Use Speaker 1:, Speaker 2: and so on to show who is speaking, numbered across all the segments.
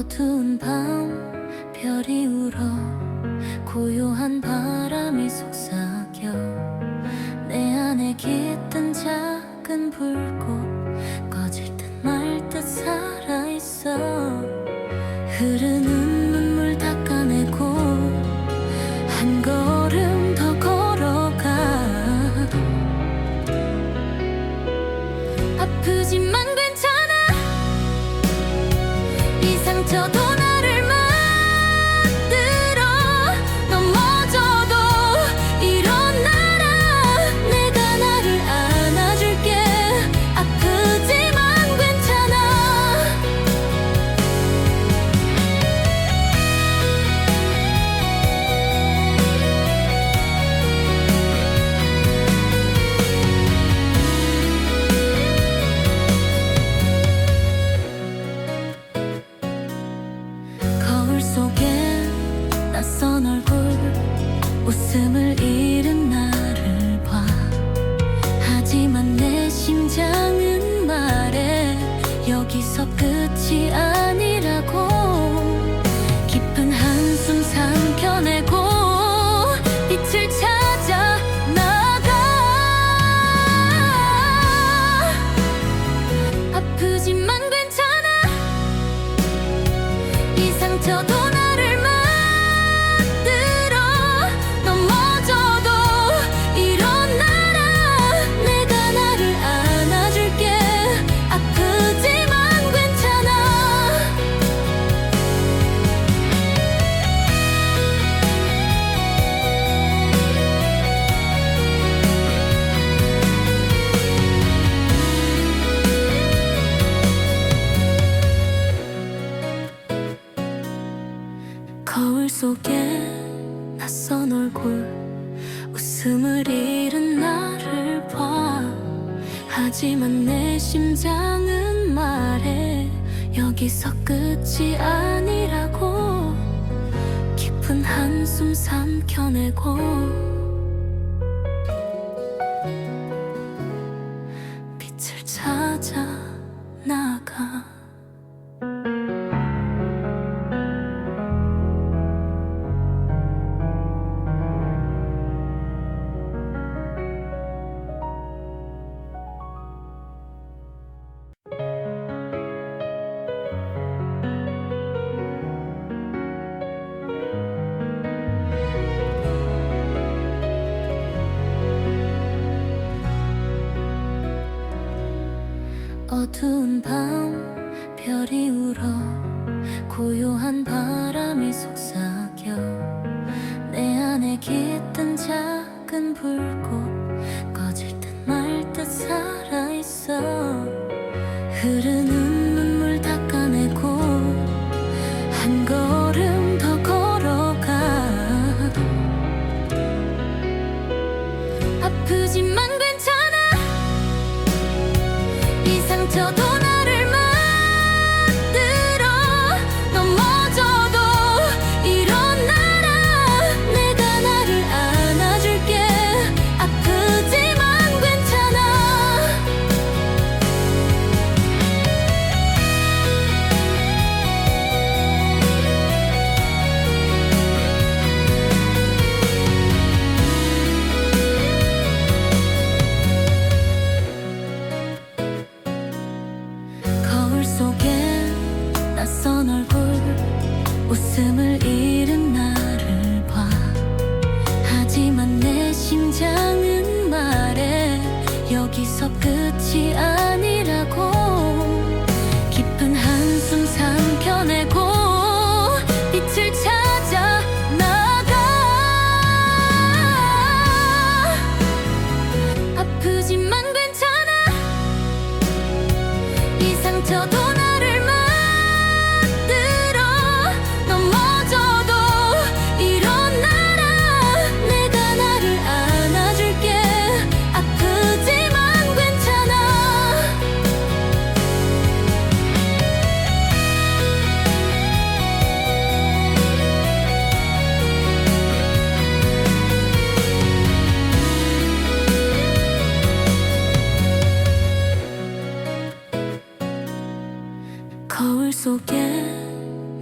Speaker 1: 어두운 밤 별이 울어 고요한 바람이 속삭여 내 안에 깃든 작은 불꽃 꺼질 듯 말 듯 살아있어. 흐르는 눈물 닦아내고 한 걸음 더 걸어가. 아프지만 괜찮아. 이 상처도 나를 만들어. 넘어져도 일어나라. 내가 나를 안아줄게. 아프지만 괜찮아. 거울 속에 낯선 얼굴, 웃음을 잃은 나를 봐. 하지만 내 심장은 말해 여기서 끝이 아니라고. 깊은 한숨 삼켜내고 빛을 찾아 나가. 아프지만 괜찮아. 이 상처도 나를 만들어. 넘어져도 일어나라. 내가 나를 안아줄게. 아프지만 괜찮아. 거울 속에 낯선 얼굴, 웃음을 잃은 나를 봐. 하지만 내 심장은 말해 여기서 끝이 아니라고. 깊은 한숨 삼켜내고 빛을 찾아 나가. 어두운 밤 별이 울어 고요한 바람이 속삭여 내 안에 깃든 작은 불꽃 꺼질 듯 말 듯 살아있어. 흐르는 눈물 닦아내고 한 걸음 더 걸어가. 아프지만 괜찮아. 이 상처도 나를 만들어. 넘어져도 일어나라. 내가 나를 안아줄게. 아프지만 괜찮아. 거울 속에 낯선 얼굴, 웃음을 잃은 나를 봐. 하지만 내 심장은 말해 여기서 끝이 아니라고. 깊은 한숨 삼켜내고 빛을 찾아 나가. 아프지만 괜찮아. 이 상처도 나를 만들어. 넘어져도 일어나라. 내가 나를 안아줄게. 아프지만 괜찮아.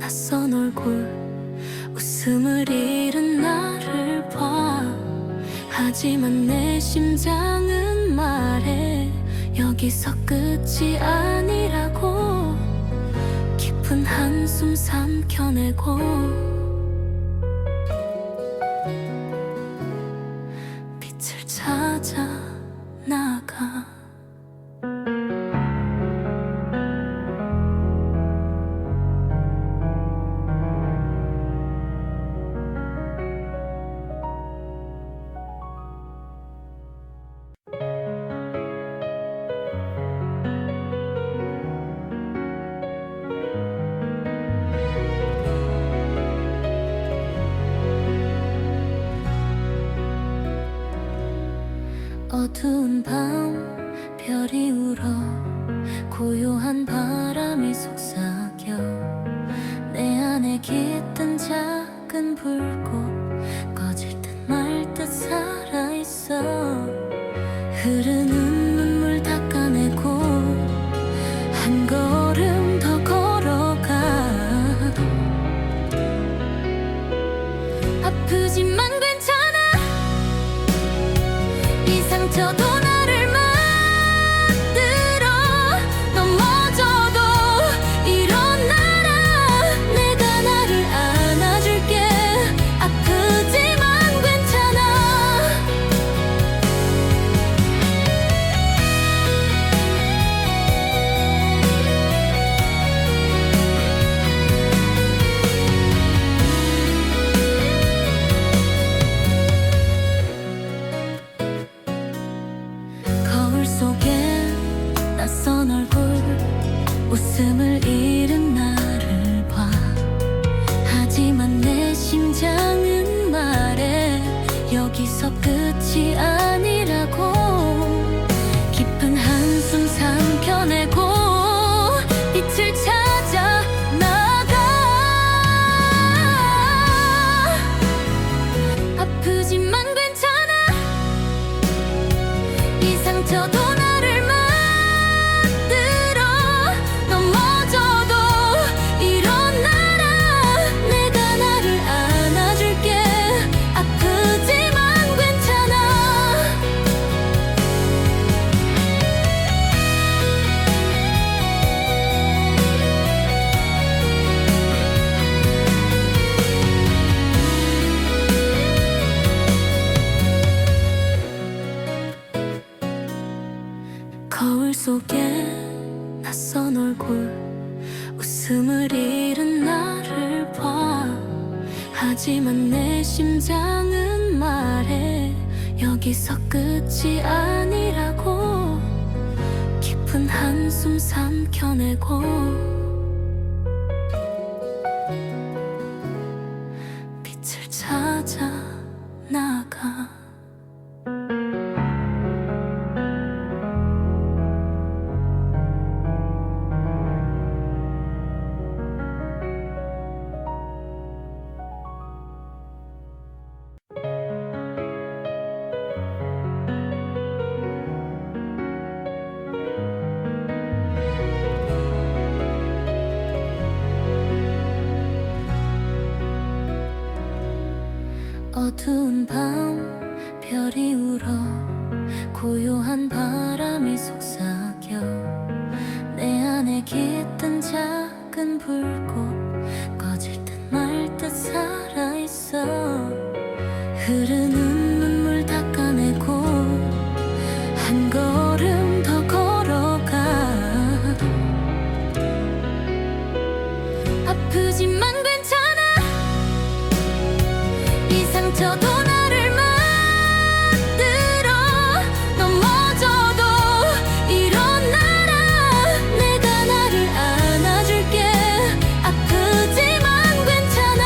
Speaker 1: 낯선 얼굴 웃음을 잃은 나를 봐. 하지만 내 심장은 말해 여기서 끝이 아니라고. 깊은 한숨 삼켜내고 빛을 찾아 나가. 어두운 밤 별이 울어 고요한 바람이 속삭여 내 안에 깃든 작은 불꽃 꺼질 듯 말 듯 살아있어. 흐르는 눈물 닦아내고 한 걸음 더 걸어가. 아프지만 괜찮아. 이 상처도 나를 만들어. 넘어져도 일어나라. 내가 나를 안아줄게. 아프지만 괜찮아. 거울 속에 낯선 얼굴 웃음을 잃은 나를 봐. 하지만 내 심장은 말해 여기서 끝이 아니라고. 깊은 한숨 삼켜내고 빛을 찾아 나가. 아프지만 괜찮아. 이 상처도 나를 만들어. 넘어져도 일어나라. 내가 나를 안아줄게. 아프지만 괜찮아. 거울 속에 낯선 얼굴 웃음을 잃은 나를 봐. 하지만 내 심장은 말해 여기서 끝이 아니라고. 깊은 한숨 삼켜내고 빛을 찾아 나가. 어두운 밤 별이 울어 고요한 바람이 속삭여 내 안에 깃든 작은 불꽃 꺼질 듯 말 듯 살아있어. 흐르는 눈물 닦아내고 한 걸음 더 걸어가. 아프지만 괜찮아. 이 상처도 나를 만들어. 넘어져도 일어나라. 내가 나를 안아줄게. 아프지만 괜찮아.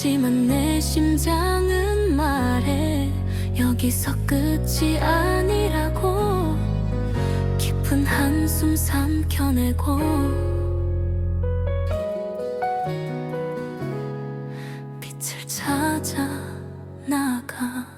Speaker 1: 하지만 내 심장은 말해 여기서 끝이 아니라고. 깊은 한숨 삼켜내고 빛을 찾아 나가.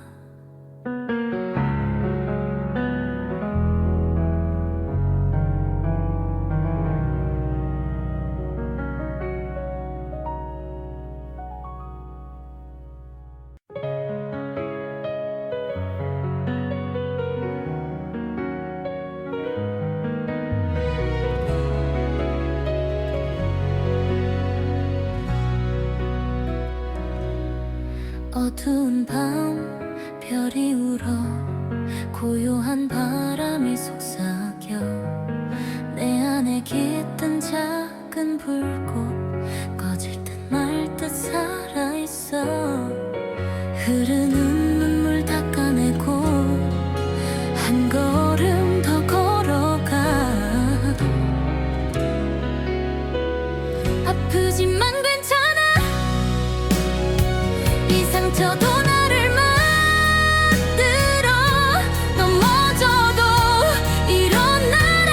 Speaker 1: 어두운 밤 별이 울어 고요한 바람이 속삭여 내 안에 깃든 작은 불꽃 꺼질 듯 말 듯 살아있어. 흐르는 눈물 닦아내고 한 걸음 더 걸어가. 아프지만 괜찮아. 이 상처도 나를 만들어. 넘어져도 일어나라.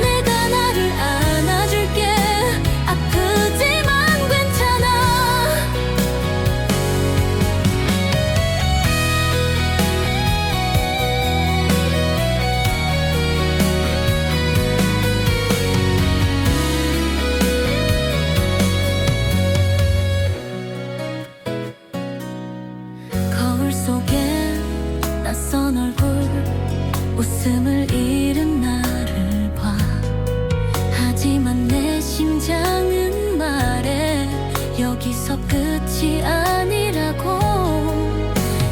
Speaker 1: 내가 나를 안아줄게. 아프지만 괜찮아. 거울 속에 낯선 얼굴, 웃음을 잃은 나를 봐. 하지만 내 심장은 말해 여기서 끝이 아니라고.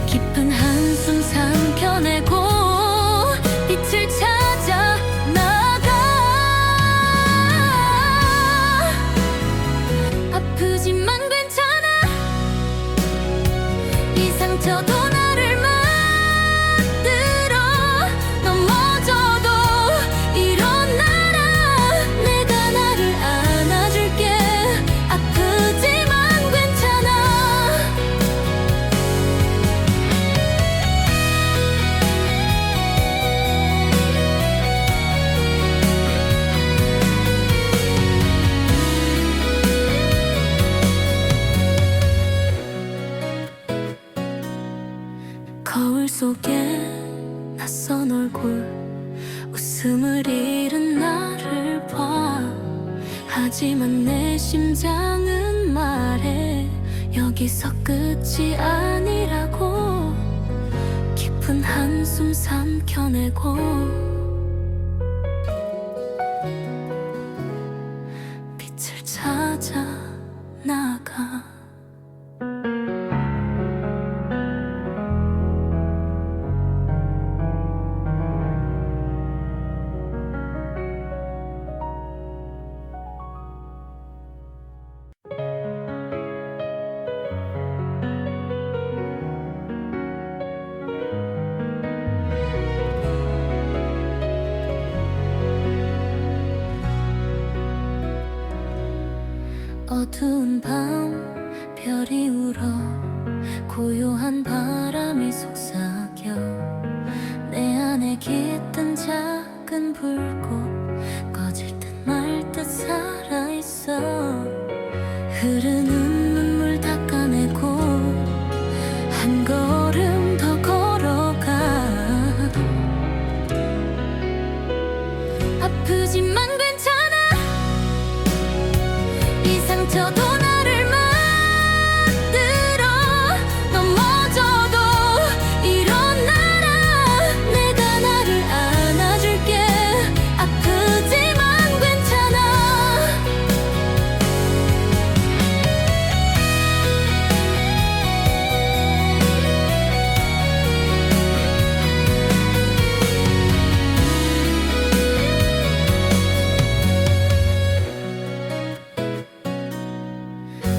Speaker 1: 깊은 한숨 삼켜내고 빛을 찾아 나가. 아프지만 괜찮아. 이 상처도 나를 만들어. 넘어져도 일어나라. 내가 나를 안아줄게. 아프지만 괜찮아. 거울 속에 낯선 얼굴, 웃음을 잃은 나를 봐. 하지만 내 심장은 말해 여기서 끝이 아니라고. 깊은 한숨 삼켜내고 빛을 찾아 나가. 어두운 밤 별이 울어 고요한 바람이 속삭여 내 안에 깃든 작은 불꽃 꺼질 듯 말 듯 살아있어. 흐르는 눈물 닦아내고 한 걸음 더 걸어가. 아프지만 괜찮아. 이 상처도 나를 만들어. 넘어져도 일어나라. 내가 나를 안아줄게. 아프지만 괜찮아.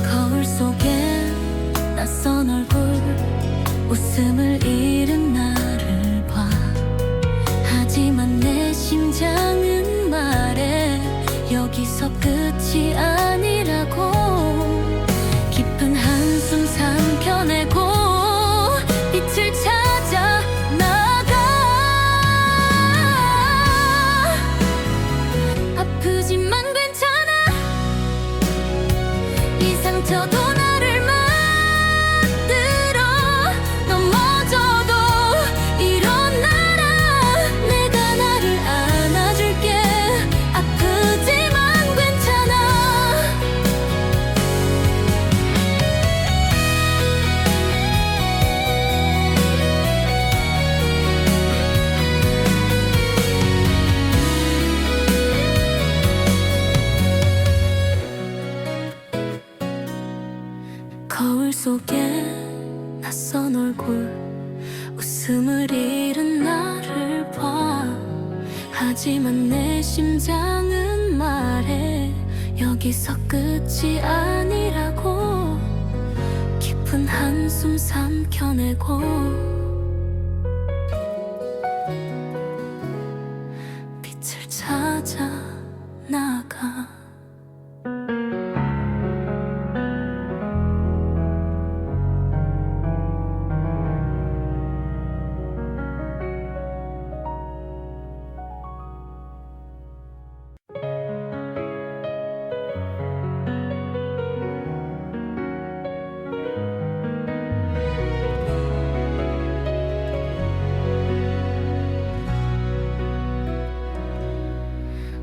Speaker 1: 거울 속에 낯선 얼굴, 웃음을 잃은 나를 봐. 하지만 내 심장은 말해 여기서 끝이 아니라고. 깊은 한숨 빛을 찾아 나가. 아프지만 괜찮아. 이 상처도 나를 만들어. 넘어져도 일어나라. 내가 나를 안아줄게. 아프지만 괜찮아. 거울 속에 낯선 얼굴, 웃음을 잃은 나를 봐. 하지만 내 심장은 말해. 여기서 끝이 아니라고. 깊은 한숨 삼켜내고 빛을 찾아 나가.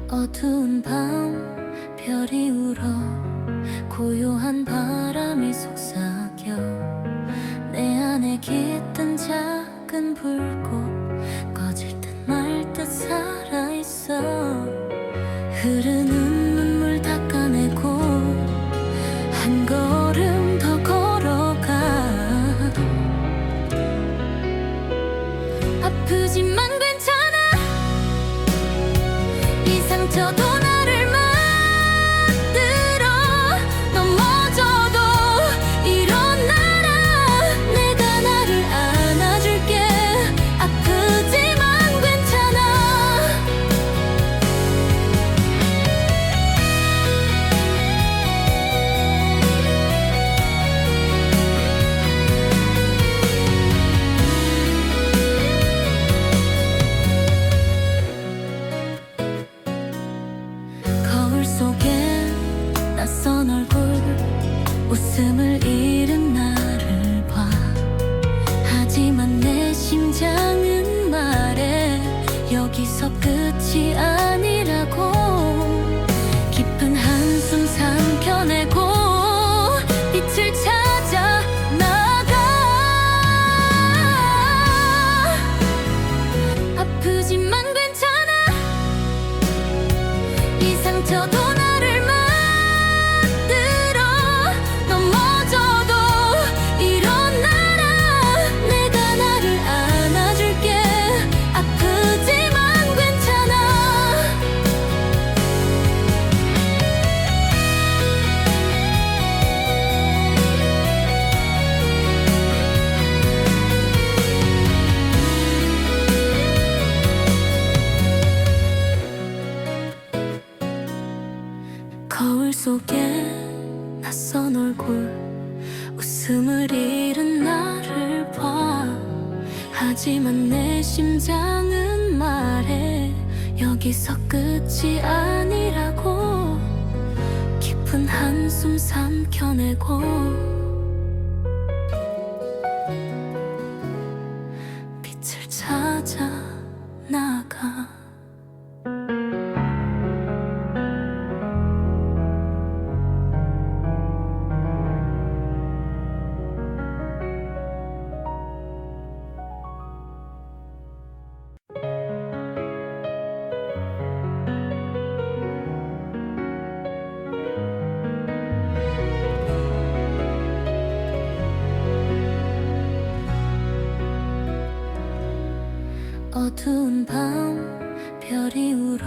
Speaker 1: 어두운 밤 별이 울어. 고요한 바람이 속삭여. 내 안에 깃든 작은 불꽃 꺼질 듯 말 듯 살아있어. 흐르는 눈물 닦아내고 한 걸음 더 걸어가. 아프지만 괜찮아. 이 상처도 나를 만들어. 넘어져도 일어나라. 내가 나를 안아줄게. 아프지만 괜찮아. 거울 속에 낯선 얼굴, 웃음을 잃은 나를 봐. 하지만 내 심장은 말해. 여기서 끝이 아니라고. 깊은 한숨 삼켜내고 빛을 찾아 나가. 아프지만 괜찮아. 이 상처도 나를 만들어. 넘어져도 일어나라. 내가 나를 안아줄게. 아프지만 괜찮아. 거울 속에 낯선 얼굴, 웃음을 잃은 나를 봐. 하지만 내 심장은 말해. 여기서 끝이 아니라고. 깊은 한숨 삼켜내고 빛을 찾아 나가. 어두운 밤 별이 울어.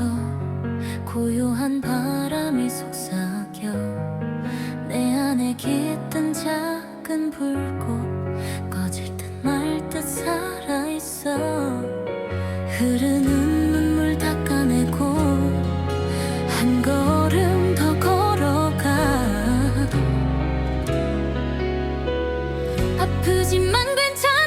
Speaker 1: 고요한 바람이 속삭여. 내 안에 깃든 작은 불꽃 꺼질 듯 말 듯 살아있어. 흐르는 눈물 닦아내고 한 걸음 더 걸어가. 아프지만 괜찮아.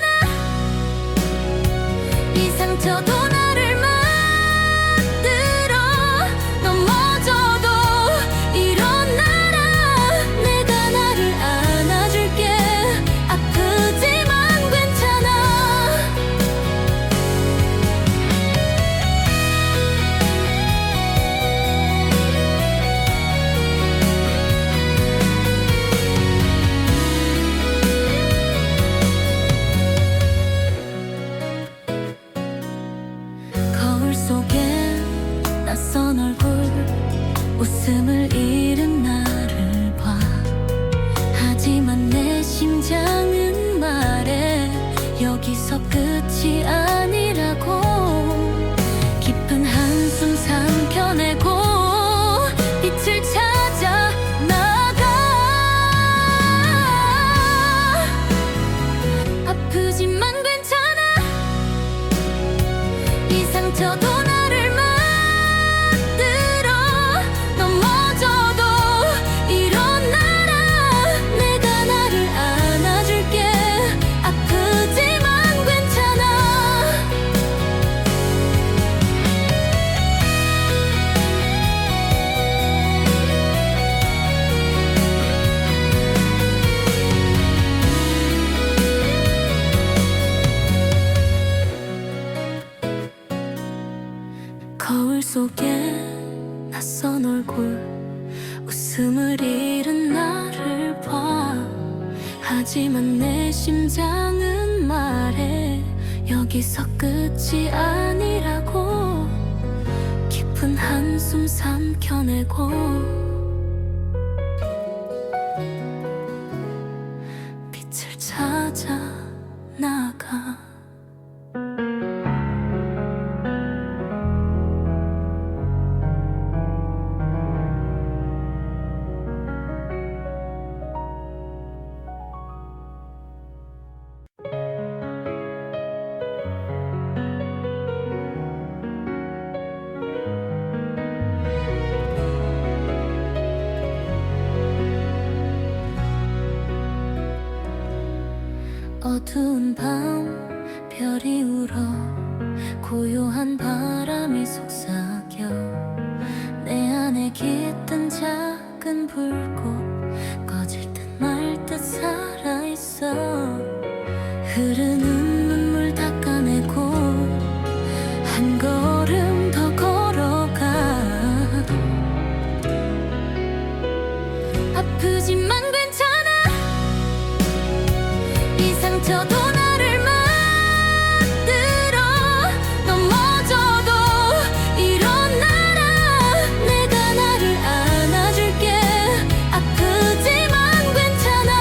Speaker 1: 여기서 끝이 아니라고 깊은 한숨 삼켜내고 빛을 찾아 나가. 아프지만 괜찮아. 이 상처도 나를 만들어. 넘어져도 일어나라. 내가 나를 안아줄게. 아프지만 괜찮아. 거울 속에 낯선 얼굴, 웃음을 잃은 나를 봐. 하지만 내 심장은 말해. 여기서 끝이 아니라고 깊은 한숨 삼켜내고 빛을 찾아 나가. 어두운 밤 별이 울어 고요한 바람이 속삭여 내 안에 깃든 작은 불꽃 꺼질 듯 말 듯 살아있어. 흐르는 눈물 닦아내고 한 걸음 더 걸어가. 아프지만 괜찮아. 이 상처도 나를 만들어. 넘어져도 일어나라. 내가 나를 안아줄게. 아프지만 괜찮아.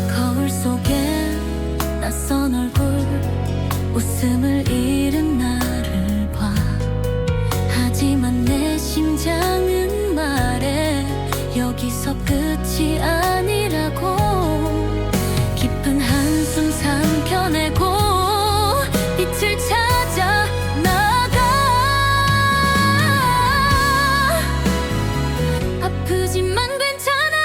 Speaker 1: 거울 속에 낯선 얼굴, 웃음을 잃은 나를 봐. 하지만 내 심장은 말해. 여기서 끝이 아니라고 깊은 한숨 삼켜내고 빛을 찾아 나가. 아프지만 괜찮아.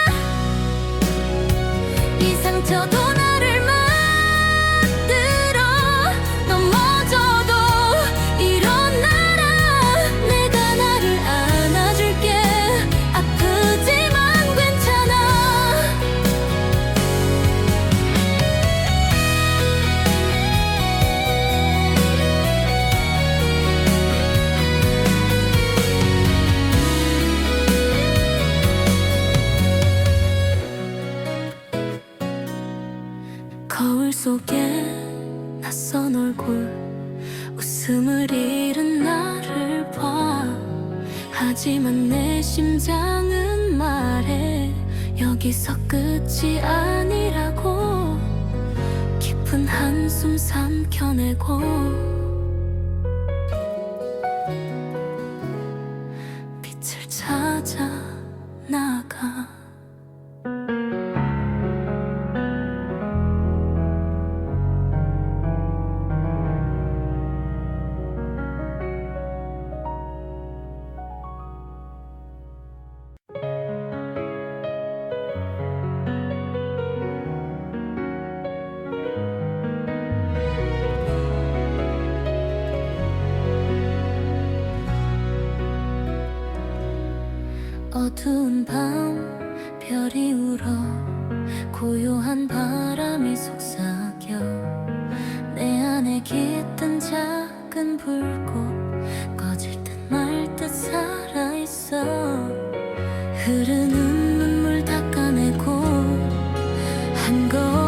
Speaker 1: 이 상처도 나를 만들어. 넘어져도 일어나라. 내가 나를 안아줄게. 아프지만 괜찮아. 거울 속에 낯선 얼굴, 웃음을 잃은 나를 봐. 하지만 내 심장은 말해. 여기서 끝이 아니라고 깊은 한숨 삼켜내고 빛을 찾아 나가. 어두운 밤 별이 울어 고요한 바람이 속삭여 내 안에 깃든 작은 불꽃 꺼질 듯 말 듯 살아있어. 흐르는 눈물 닦아내고 한 걸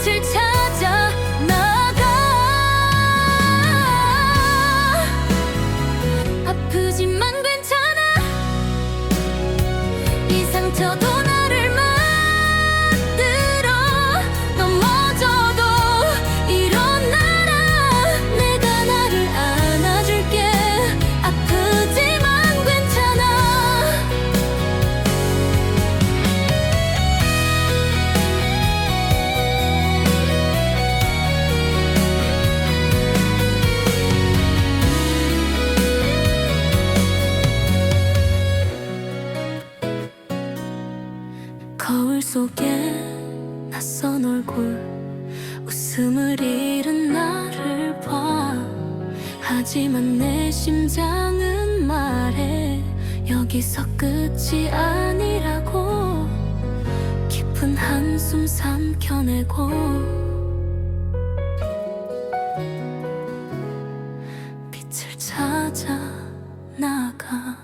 Speaker 1: 빛을 찾아 나가. 아프지만 괜찮아. 이 상처도 나를 만들어. 넘어져도 일어나라. 내가 나를 안아줄게. 아프지만 괜찮아. 거울 속에 낯선 얼굴, 웃음을 잃은 나를 봐. 하지만 내 심장은 말해. 여기서 끝이 아니라고. 깊은 한숨 삼켜내고 빛을 찾아 나가.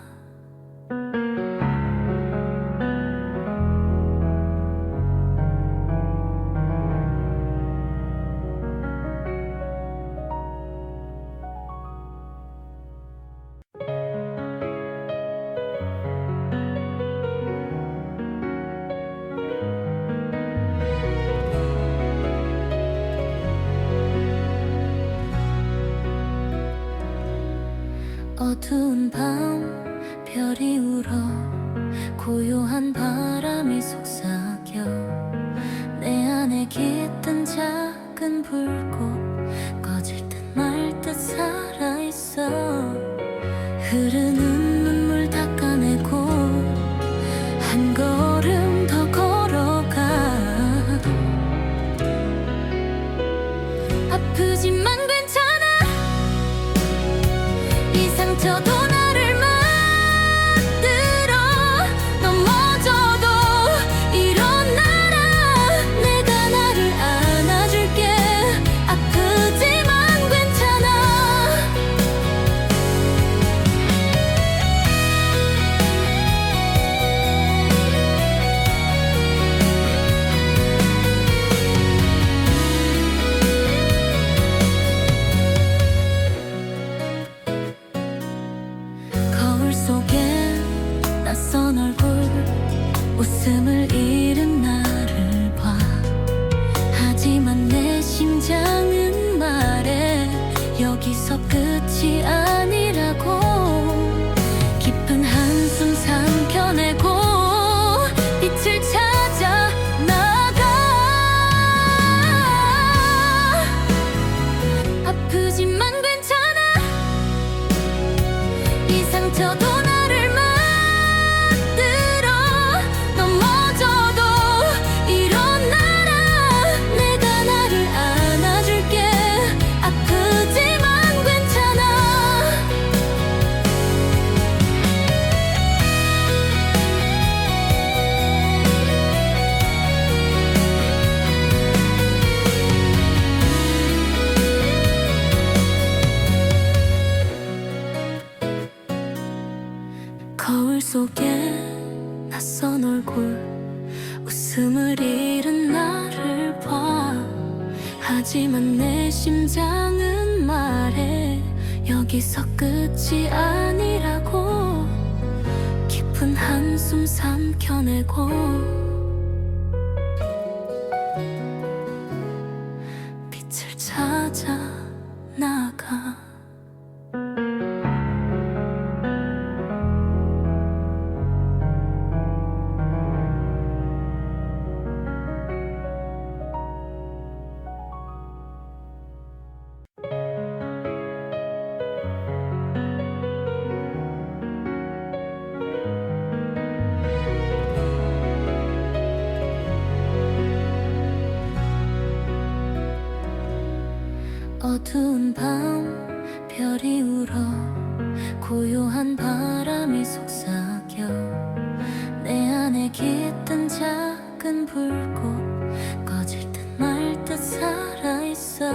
Speaker 1: 어두운 밤 별이 울어. 고요한 바람이 속삭여. 내 안에 깃든 작은 불꽃 꺼질 듯 말 듯 살아있어. 흐르는 눈물 닦아내고 한 걸음 더 걸어가. 아프지만 괜찮아. 이 상처도 나를 만들어. 넘어져도 일어나라. 내가 나를 안아줄게. 아프지만 괜찮아. 거울 속에 낯선 얼굴, 웃음을 잃은 나를 봐. 하지만 내 심장은 말해. 여기서 끝이 아니라고. 깊은 한숨 삼켜내고 빛을 찾아 나가. 아프지만 괜찮아. 이 상처도 나를 만들어. 넘어져도 일어나라. 내가 나를 안아줄게. 아프지만 괜찮아. 거울 속에 낯선 얼굴, 웃음을 잃은 나를 봐. 하지만 내 심장은 말해. 여기서 끝이 아니라고. 깊은 한숨 삼켜내고 빛을 찾아 나가. 어두운 밤 별이 울어. 고요한 바람이 속삭여. 내 안에 깃든 작은 불꽃 꺼질 듯 말 듯 살아있어.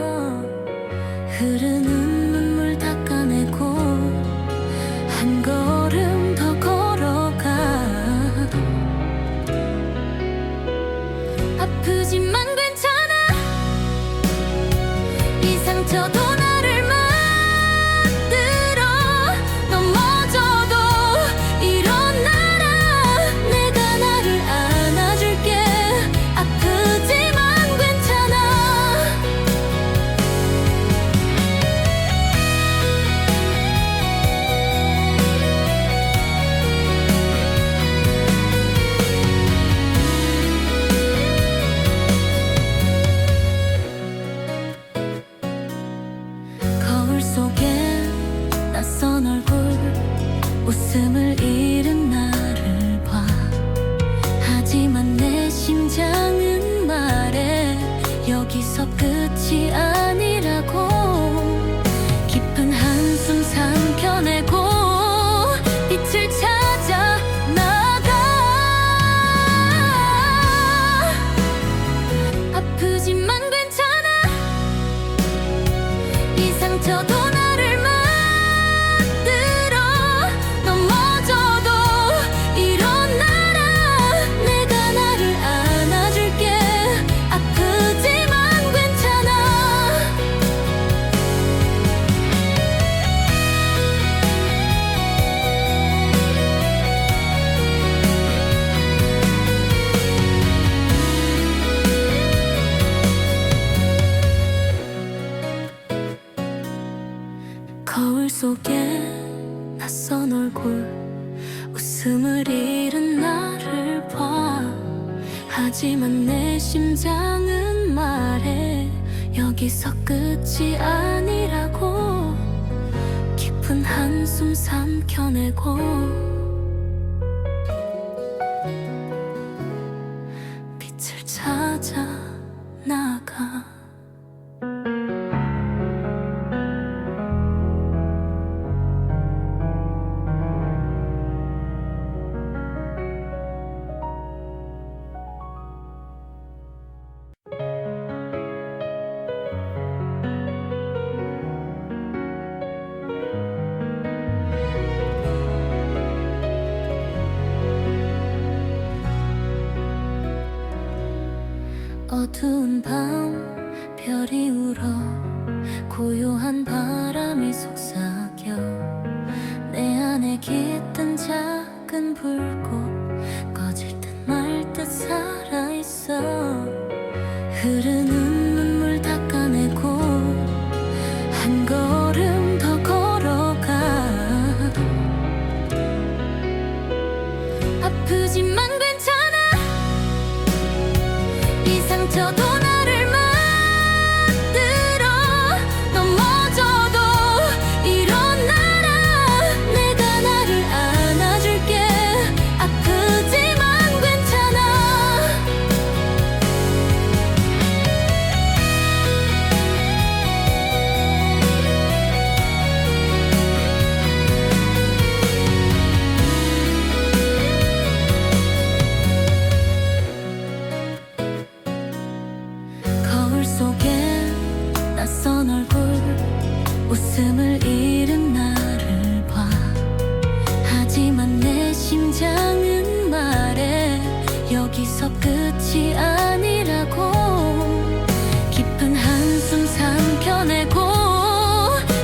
Speaker 1: 흐르는 눈물 닦아내고 한 걸음 더 걸어가. 아프지만 괜찮아. 상처도 나를 만들어 넘어져도 일어나라 내가 나를 안아줄게 아프지만 괜찮아 거울 속에 낯선 얼굴 웃음을 잃은 나를 봐 하지만 내 심장은 말해 여기서 끝이 아니라고 깊은 한숨 삼켜내고 빛을 찾아 나가 아프지만 괜찮아 이 상처도 나를 만들어 넘어져도 일어나라 내가 나를 안아줄게 아프지만 괜찮아 거울 속에 낯선 얼굴 웃음을 잃은 나를 봐 하지만 내 심장은 말해 여기서 끝이 아니라고 깊은 한숨 삼켜내고 빛을 찾아 나가 어두운 밤 별이 울어 고요한 바람이 속삭여 내 안에 깃든 작은 불꽃 꺼질 듯 말 듯 살아있어 흐르는 눈물 닦아내고 한 걸음 더 걸어가 아프지만 괜찮아 이 상처도 나를 만들어 넘어져도 일어나라 내가 나를 안아줄게 아프지만 괜찮아 거울 속에 낯선 얼굴 웃음을 잃은 나를 봐 하지만 내 심장은 말해 여기서 끝이 아니라고 깊은 한숨 삼켜내고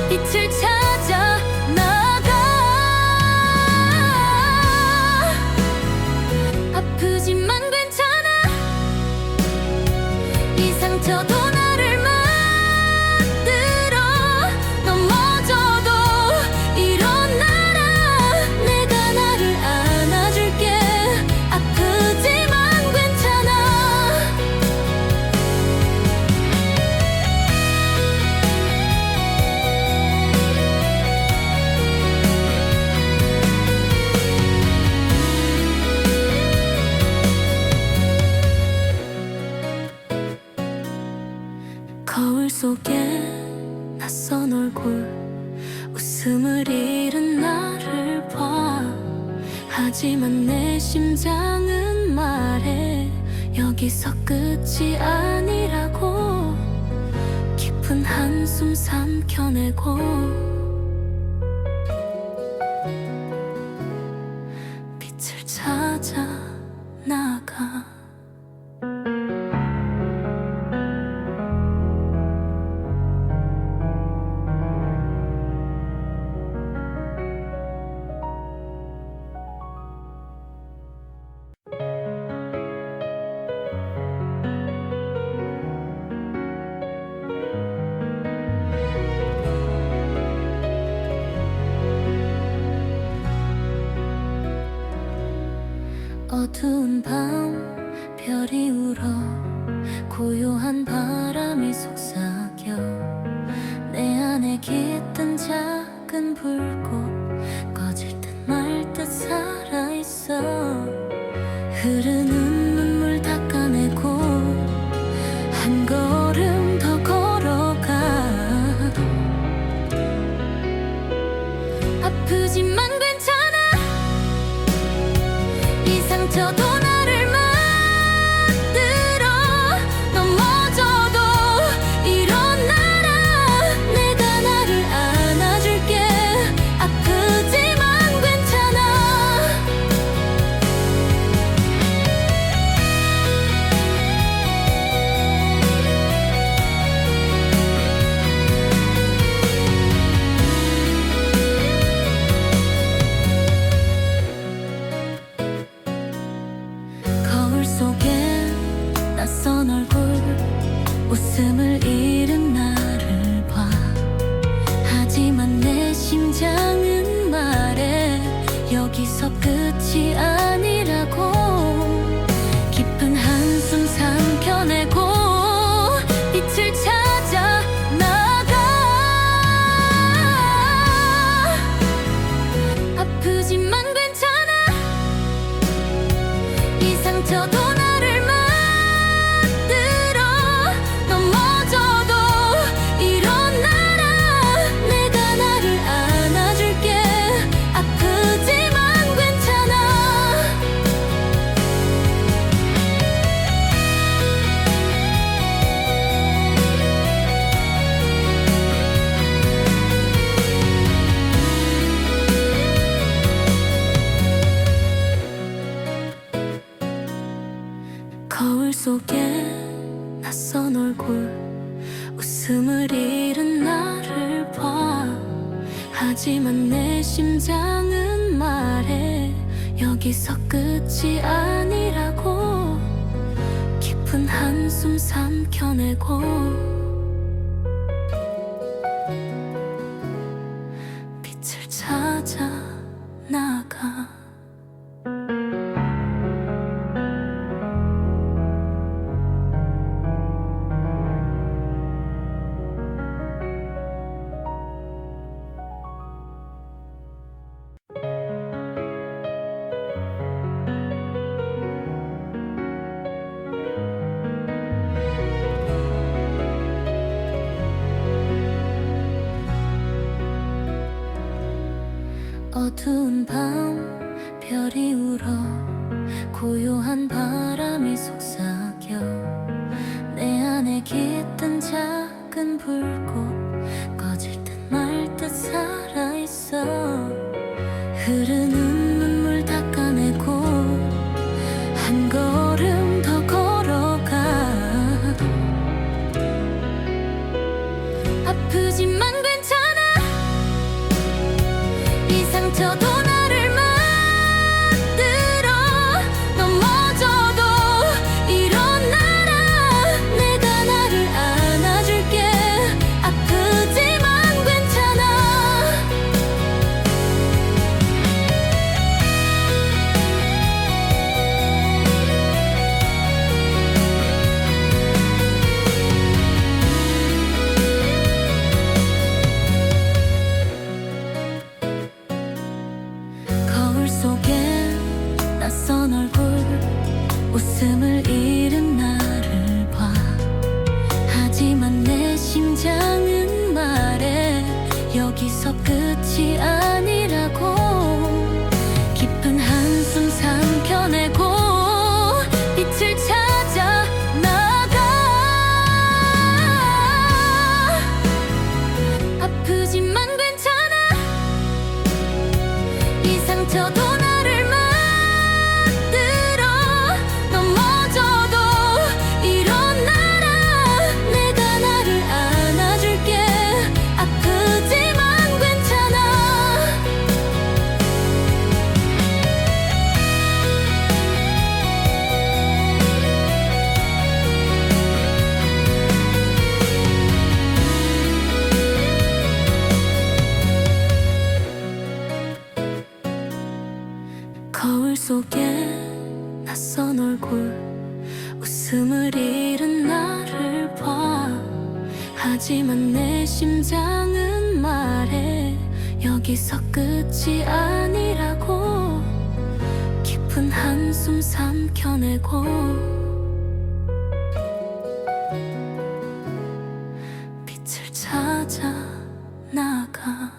Speaker 1: 빛을 찾아 나가 아프지만 괜찮아 이 상처도 나를 만들어 넘어져도 일어나라 내가 나를 안아줄게 아프지만 괜찮아 거울 속에 낯선 얼굴 웃음을 잃은 나를 봐 하지만 내 심장은 말해 여기서 끝이 아니라고 깊은 한숨 삼켜내고 빛을 찾아 나가 어두운 밤 별이 울어 고요한 바람이 속삭여 내 안에 깃든 작은 불꽃 꺼질 듯 말 듯 살아있어. 흐르는 눈물 닦아내고 한 걸음 더 걸어가. 아프지만 괜찮아. 이 상처도 나를 만들어. 넘어져도 일어나라. 내가 나를 안아줄게. 아프지만 괜찮아. 거울 속에 낯선 얼굴, 웃음을 잃은 나를 봐. 하지만 내 심장은 말해 여기서 끝이 아니라고. 깊은 한숨 삼켜내고 빛을 찾아 나가. 아프지만 괜찮아. 이 상처도 나를 만들어. 넘어져도 일어나라. 내가 나를 안아줄게. 아프지만 괜찮아. 거울 속에 낯선 얼굴, 웃음을 잃은 나를 봐. 하지만 내 심장은 말해 여기서 끝이 아니라고. 깊은 한숨 삼켜내고 빛을 찾아 나가. 어두운 밤 별이 울어 고요한 바람이 속삭여 내 안에 깃든 작은 불꽃 꺼질 듯 말 듯 살아있어. 흐르는 눈물 닦아내고 한 걸음 더 걸어가. 아프지만 괜찮아. 이 상처도 나를 만들어. 넘어져도 일어나라. 내가 나를 안아줄게. 아프지만 괜찮아. 거울 속에 낯선 얼굴, 웃음을 잃은 나를 봐. 하지만 내 심장은 말해 여기서 끝이 아니라고. 깊은 한숨 삼켜내고 빛을 찾아 나가. 아프지만 괜찮아. 이 상처도 나를 만들어. 넘어져도 일어나라. 내가 나를 안아줄게. 아프지만 괜찮아. 하지만 내 심장은 말해 여기서 끝이 아니라고. 깊은 한숨 삼켜내고 빛을 찾아 나가.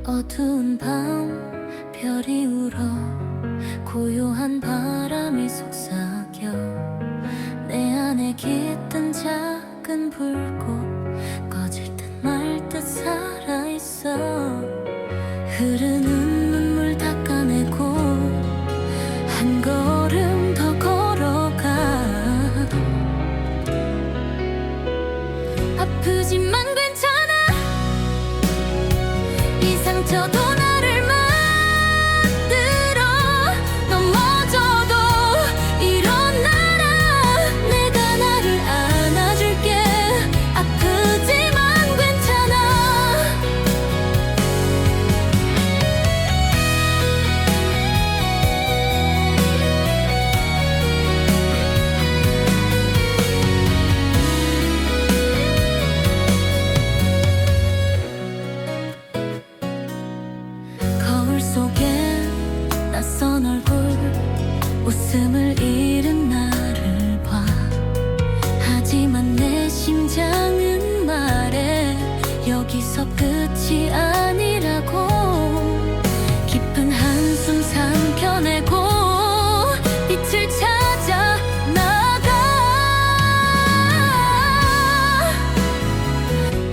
Speaker 1: 어두운 밤 별이 울어 고요한 바람이 속삭여 내 안에 깃든 작은 불꽃 꺼질 듯 말 듯 살아있어. 흐르는 눈물 닦아내고 한 걸음 더 걸어가. 아프지만 괜찮아. 이 상처도 나를 만들어. 넘어져도 일어나라. 내가 나를 안아줄게. 아프지만 괜찮아. 거울 속에 낯선 얼굴, 웃음을 잃은 나를 봐. 하지만 내 심장은 말해 여기서 끝이 아니라고. 깊은 한숨 삼켜내고 빛을 찾아 나가.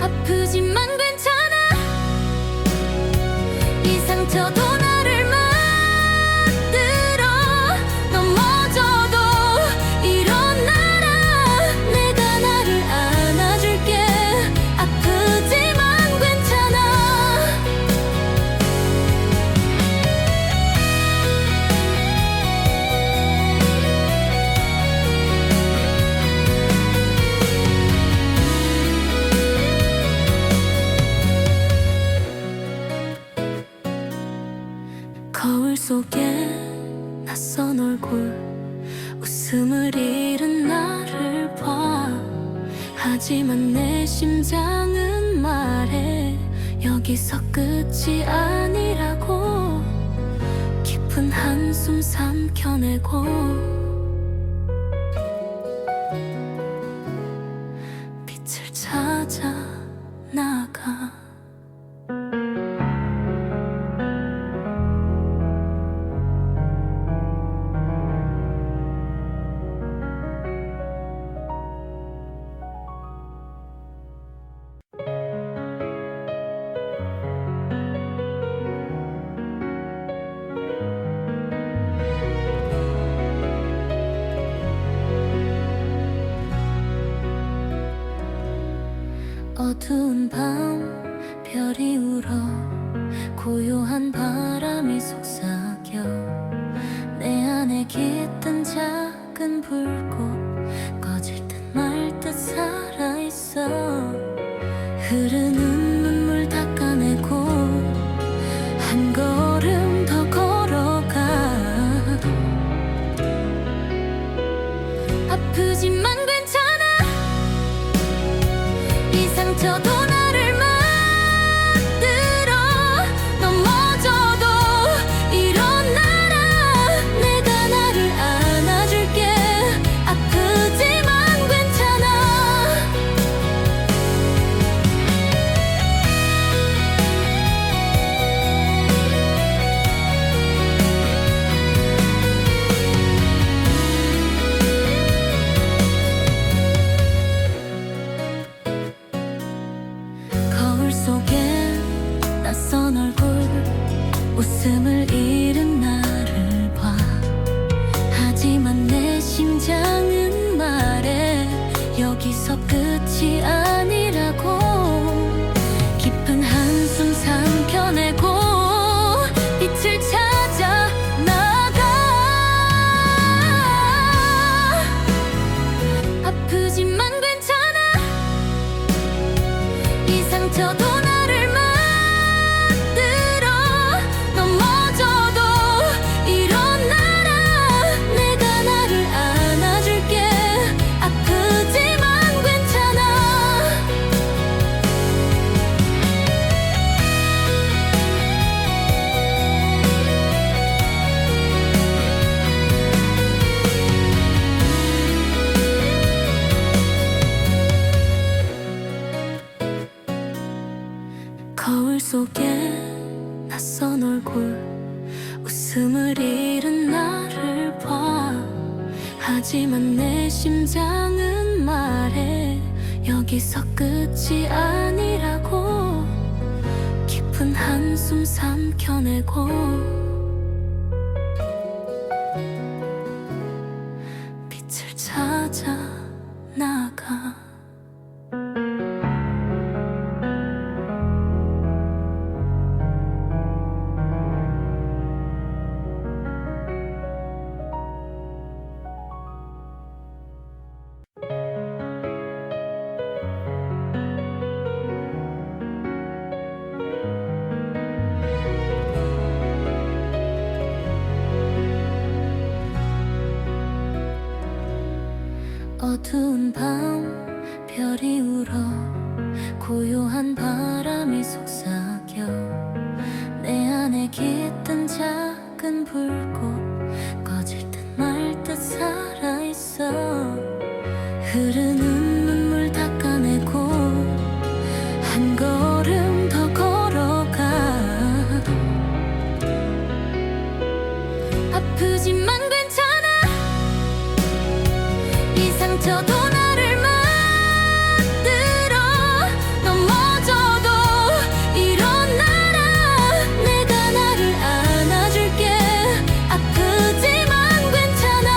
Speaker 1: 아프지만 괜찮아. 이 상처도 나를 만들어. 넘어져도 일어나라. 내가 나를 안아줄게. 아프지만 괜찮아. 거울 속에 낯선 얼굴, 웃음을 잃은 나를 봐. 하지만 내 심장은 말해 여기서 끝이 아니라고. 깊은 한숨 삼켜내고 빛을 찾아 나가. 어두운 밤 별이 울어 고요한 바람이 속삭여 내 안에 깃든 작은 불꽃 꺼질 듯 말 듯 살아있어. 흐르는 눈물 닦아내고 한 걸음 더 걸어가. 아프지만 괜찮아. 이 상처도 나를 만들어. 넘어져도 일어나라. 내가 나를 안아줄게. 아프지만 괜찮아. 거울 속에 낯선 얼굴, 웃음을 잃은 나를 봐. 하지만 내 심장은 말해 여기서 끝이 아니라고. 깊은 한 상처도 나를 만들어 넘어져도 일어나라 내가 나를 안아줄게 아프지만 괜찮아 거울 속에 낯선 얼굴 웃음을 잃은 나를 봐 하지만 내 심장은 말해 여기서 끝이 아니라고 깊은 한숨 삼켜내고 빛을 찾아 나가 어두운 밤 별이 울어 고요한 바람이 속삭여 내 안에 깃든 작은 불꽃 꺼질 듯 말 듯 살아있어 흐르는 눈물 닦아내고 한 걸음 더 걸어가 아프지만 괜찮아 이 상처도 나를 만들어 넘어져도 일어나라 내가 나를 안아줄게 아프지만 괜찮아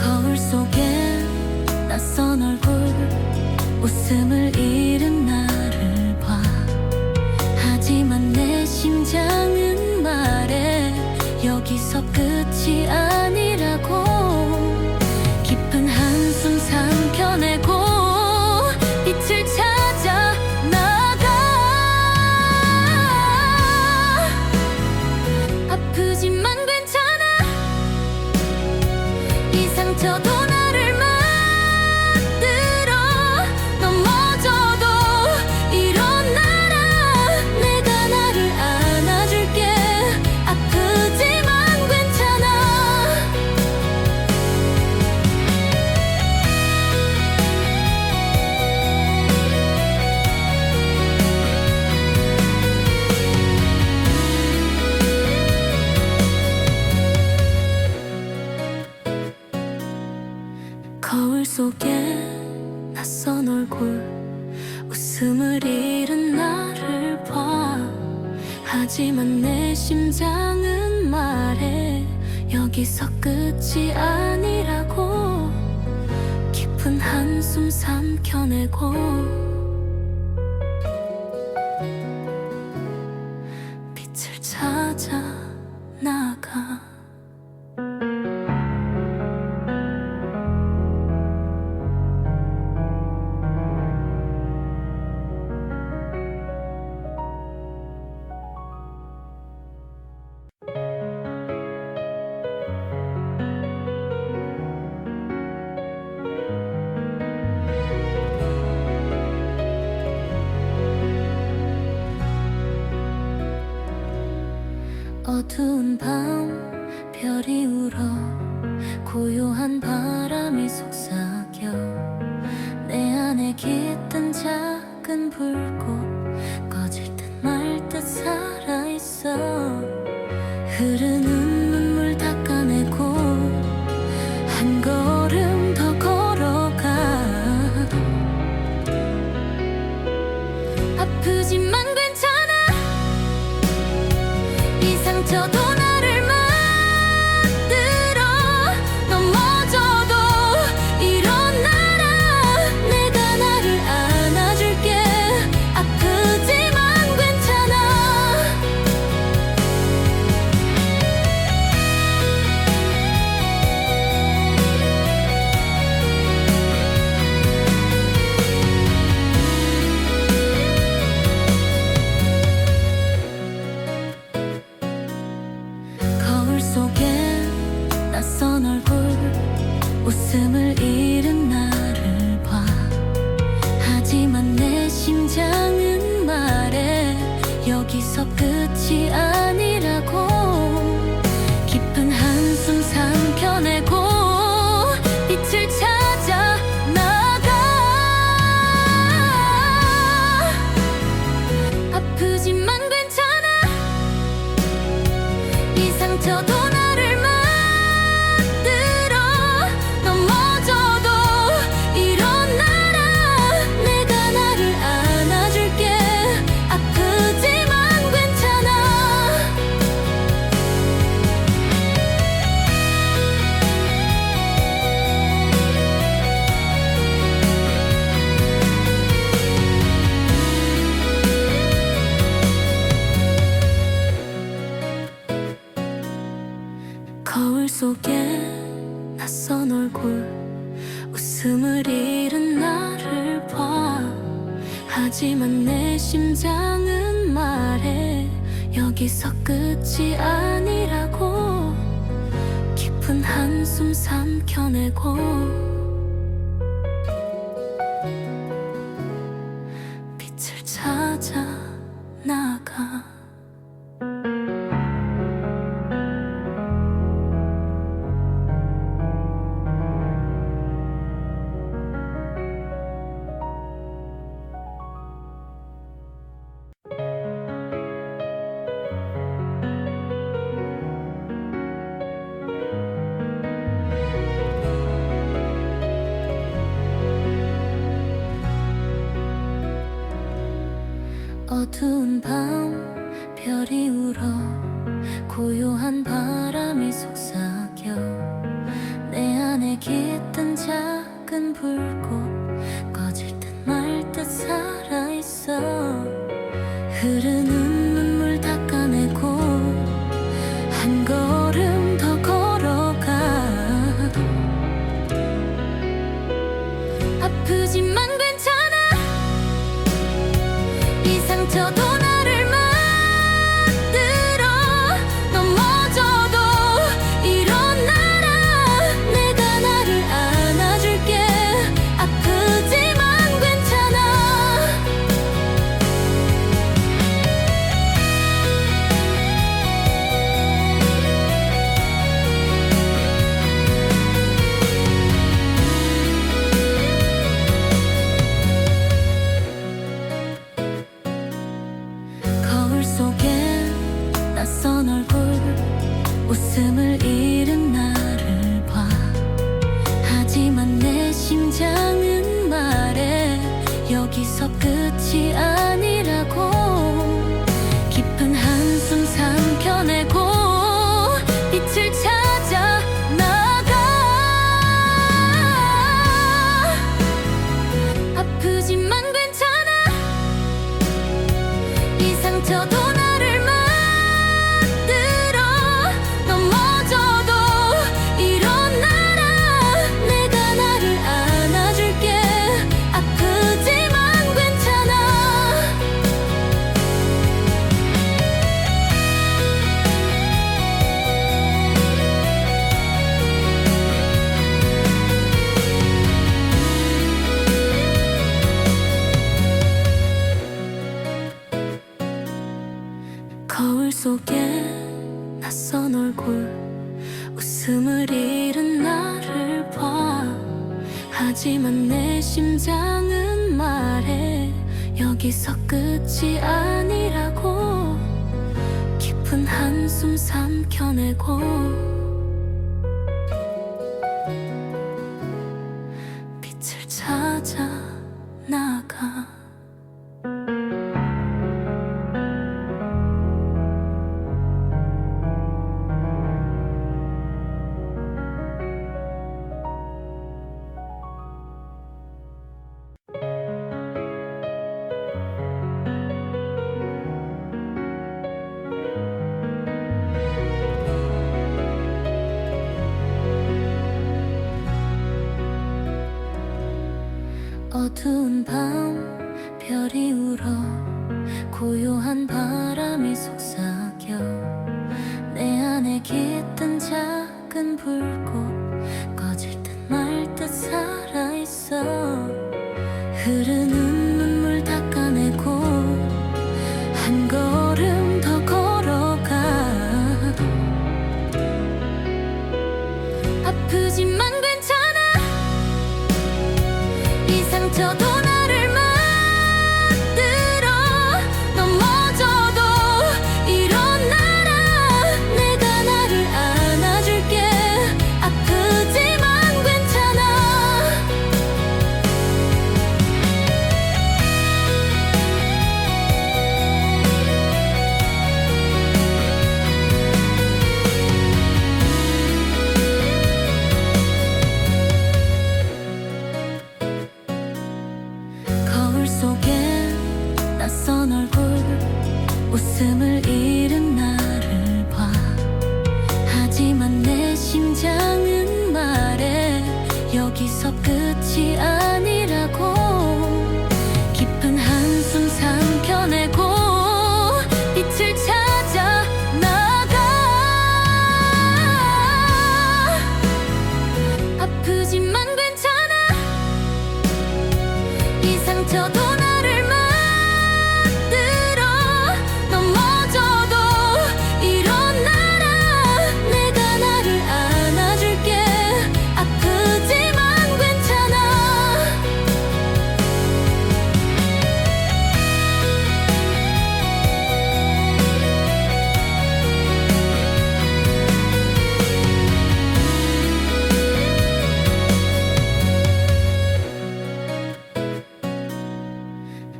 Speaker 1: 거울 속에 낯선 얼굴 웃음을 잃은 나를 봐 하지만 내 심장은 말해 여기서 끝이 아니라고 깊은 한숨 삼켜내고 빛을 찾아 나가 아프지만 괜찮아 이 상처도 나를 만들어 넘어져도 일어나라 내가 나를 안아줄게 아프지만 괜찮아 거울 속에 낯선 얼굴 웃음을 잃은 나를 봐 하지만 내 심장은 말해 여기서 끝이 아니라고 깊은 한숨 삼켜내고 빛을 찾아 나가 어두운 밤 별이 울어 고요한 바람이 속삭여 내 안에 깃든 작은 불꽃 꺼질 듯 말 듯 살아있어 흐르는 눈물 닦아내고 한 걸음 더 걸어가 아프지만 괜찮아 이 상처도 나를 만들어 넘어져도 일어나라 내가 나를 여기서 끝이 아니라고 깊은 한숨 삼켜내고 빛을 찾아 나가. 아프지만 괜찮아. 이 상처도 나를 만들어. 넘어져도 일어나라. 내가 나를 안아줄게. 아프지만 괜찮아. 거울 속에 낯선 얼굴, 웃음을 잃은 나를 봐. 하지만 내 심장은 말해. 여기서 끝이 아니라고 깊은 한숨 삼켜내고 빛을 찾아 나가. 어두운 밤 별이 울어 고요한 바람이 속삭여. 내 안에 깃든 작은 불꽃 꺼질 듯 말 듯 살아있어. 흐르는 눈물 닦아내고 한 걸음 더 걸어가. 아프지만 괜찮아. 이 상처도 나를 만들어. 넘어져도 일어나라. 내가 나를 안아줄게. 아프지만 괜찮아. 거울 속에 낯선 얼굴, 웃음을 잃은 나를 봐. 하지만 내 심장은 말해. 여기서 끝이 아니라고 깊은 한숨 삼켜내고 빛을 찾아 나가. 아프지만 괜찮아. 이 상처도 나를 만들어. 넘어져도 일어나라. 내가 나를 안아줄게. 아프지만 괜찮아. 거울 속에 낯선 얼굴, 웃음을 잃은 나를 봐. 하지만 내 심장은 말해. 여기서 끝이 아니라고 깊은 한숨 삼켜내고 빛을 찾아 나가. 어두운 밤 별이 울어 고요한 바람이 속삭여. 내 안에 깃든 작은 불꽃 꺼질 듯 말 듯 살아있어. 흐르는 눈물 닦아내고 한 걸음 상처도 나를 만들어 넘어져도 일어나라 내가 나를 안아줄게 아프지만 괜찮아 거울 속에 낯선 얼굴 웃음을 잃은 나를 봐 하지만 내 심장은 말해 여기서 끝이 아니라고 깊은 한숨 삼켜내고 빛을 찾아 나가 아프지만 괜찮아 이 상처도 나를 만들어 넘어져도 일어나라 내가 나를 안아줄게 아프지만 괜찮아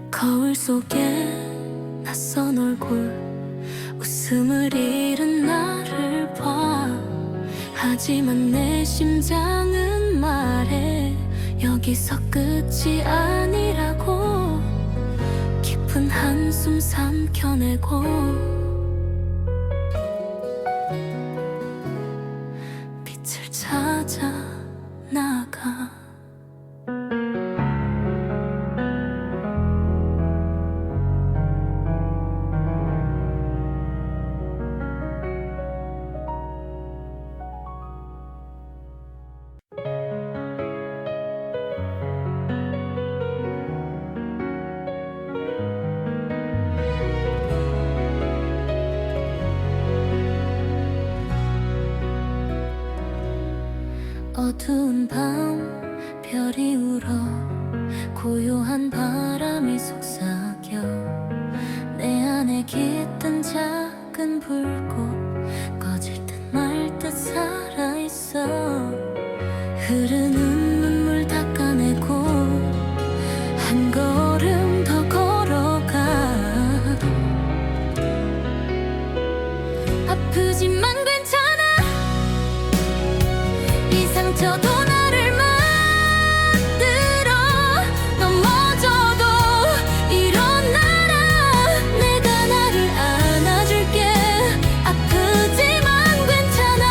Speaker 1: 거울 속에 낯선 얼굴 웃음을 잃은 나를 봐 하지만 내 심장은 말해 여기서 끝이 아니라고 깊은 한숨 삼켜내고 빛을 찾아 나가 어두운 밤 별이 울어 고요한 바람이 속삭여 내 안에 깃든 작은 불꽃 꺼질 듯 말 듯 살아있어 흐르는 눈물 닦아내고 한 걸음 더 걸어가 아프지만 괜찮아 이 상처도 나를 만들어 넘어져도 일어나라 내가 나를 안아줄게 아프지만 괜찮아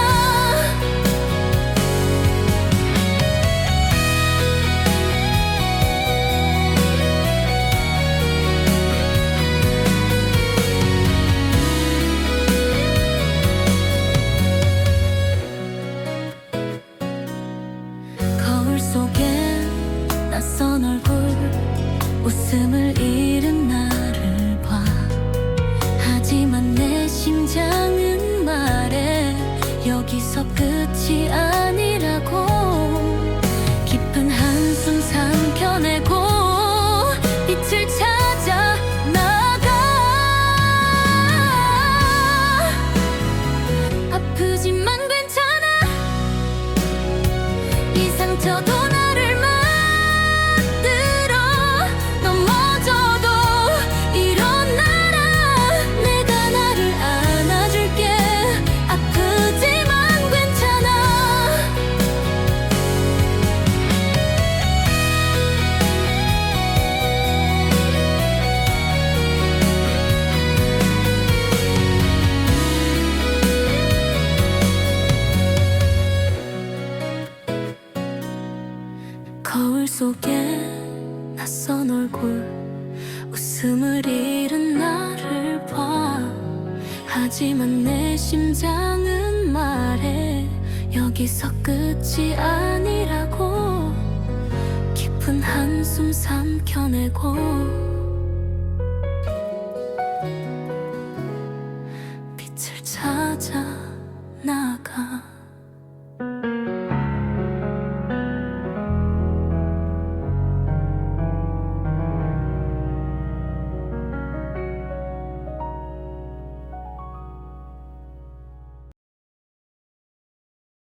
Speaker 1: 거울 속에 낯선 얼굴 웃음을 잃은 나를 봐 하지만 내 심장은 말해 여기서 끝이 아니라고 깊은 한숨 삼켜내고 빛을 찾아 나가 아프지만 괜찮아 이 상처도 나를 만들어 넘어져도 일어나라 내가 나를 안아줄게 아프지만 괜찮아 거울 속에 낯선 얼굴 웃음을 잃은 나를 봐 하지만 내 심장은 말해 여기서 끝이 아니라고 깊은 한숨 삼켜내고